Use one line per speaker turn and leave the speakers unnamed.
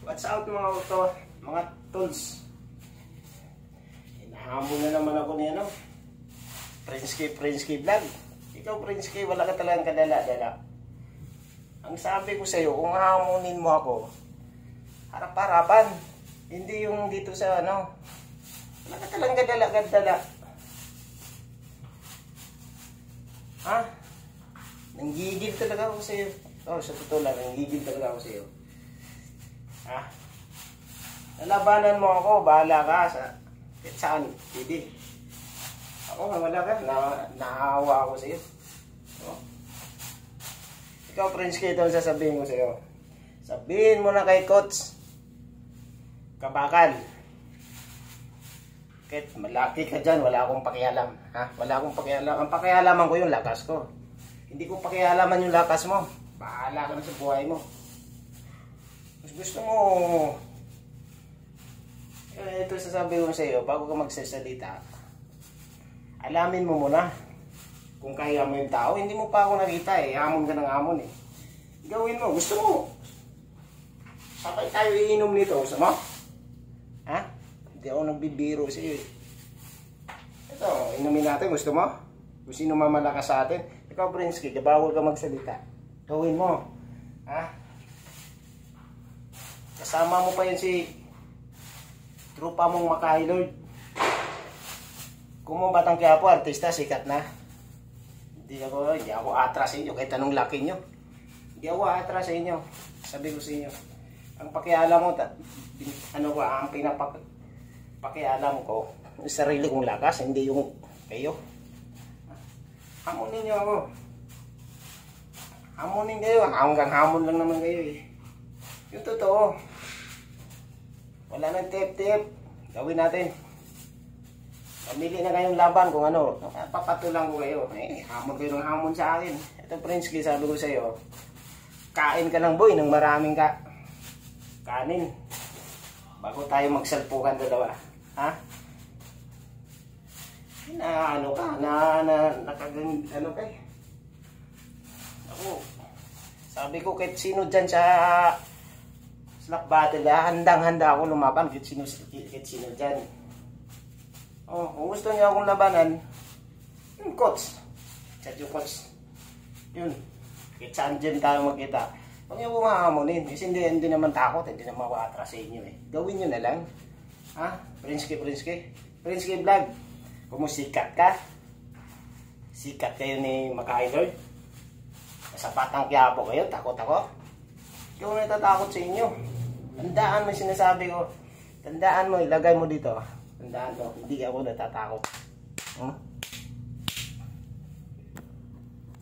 What's out mga auto, mga tools. Hinahamon na naman ako niya, no? Prince K vlog. Ikaw, Prince K, wala ka talagang kadala-dala. Ang sabi ko sa'yo, kung hamunin mo ako, harap-harapan. Hindi yung dito sa ano. Wala ka talagang kadala-dala. Ha? Nanggigil talaga ako sa'yo. Oh, sa totoo lang, nanggigil talaga ako sa'yo. Ha? Nalabanan mo ako, bahala ka sa saan, hindi. Ako, wala ka, naawa ako sa'yo. Oh. Ikaw, Prince K, ito ang sasabihin ko sa'yo. Sabihin mo na kay Coach Kabakal. Kahit malaki ka dyan, wala akong pakialam. Ha? Wala akong pakialam. Ang pakialaman ko yung lakas ko. Hindi ko pakialaman yung lakas mo. Bahala ka na sa buhay mo. Gusto mo, ito sasabihin ko sa iyo, bago ka magsasalita, alamin mo muna kung kaya mo yung tao. Hindi mo pa ako nakita eh, hamon ka ng hamon eh. Gawin mo, gusto mo. Sabay tayo iinom nito, gusto mo? Ha? Hindi ako nagbibiro sa iyo eh. Ito, inumin natin, gusto mo? Kung sino mamalakas sa atin. Ikaw, Prince K, bawal ka magsalita. Gawin mo. Ha? Kasama mo pa yun si trupa mong Makailord. Kung mo Batang Quiapo, artista, sikat na. Hindi ako atras sa inyo, kahit anong laki nyo. Hindi ako atras sa inyo. Sabi ko sa inyo, ang pakialam mo, ang pakialam ko, yung sarili kong lakas, hindi yung kayo. Hamunin nyo ako. Hamunin kayo, hanggang hamon lang naman kayo eh. Yung totoo. Wala nang tip-tip. Gawin natin. Pamili na kayong laban kung ano. Papatulang ko kayo. Hamon kayo ng hamon sa akin. Ito, Prince K, sabi ko sa iyo, kain ka ng boy ng maraming kanin. Bago tayo magsalpukan dalawa. Ha? Ano ka? Ano ka eh? Ako, sabi ko kahit sino dyan sa slap battle, handang-handa ako lumaban kahit sino dyan. Oh, kung gusto niyo akong labanan, yung coach. Chat yung coach. Yun. Kahit saan dyan tayo magkita. Huwag niyo akong hahamunin. Kasi hindi naman takot. Hindi naman makatras sa inyo eh. Gawin niyo na lang. Ha? Prince K. Prince K vlog. Kung sikat ka, sikat kayo ni Makailord. Sa Batang Quiapo kayo, takot ako. Ikaw na natatakot sa inyo. Tandaan mo yung sinasabi ko. Tandaan mo, ilagay mo dito. Tandaan mo, hindi ako natatakot.